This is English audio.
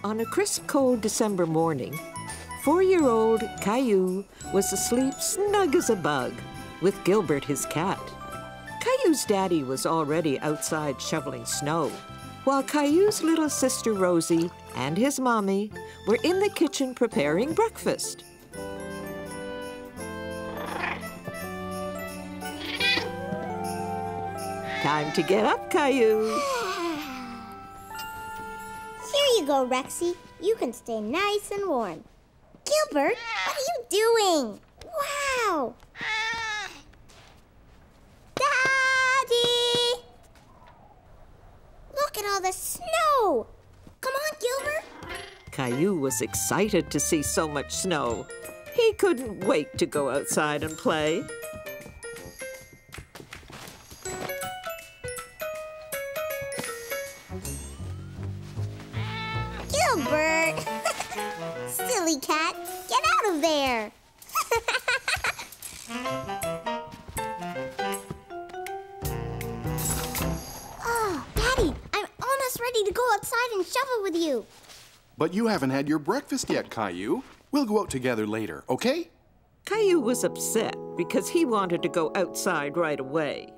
On a crisp, cold December morning, 4-year-old Caillou was asleep snug as a bug with Gilbert, his cat. Caillou's daddy was already outside shoveling snow, while Caillou's little sister Rosie and his mommy were in the kitchen preparing breakfast. Time to get up, Caillou. Here you go, Rexy. You can stay nice and warm. Gilbert, what are you doing? Wow! Daddy! Look at all the snow! Come on, Gilbert. Caillou was excited to see so much snow. He couldn't wait to go outside and play. Gilbert! Silly cat, get out of there! Oh, Daddy, I'm almost ready to go outside and shovel with you. But you haven't had your breakfast yet, Caillou. We'll go out together later, okay? Caillou was upset because he wanted to go outside right away.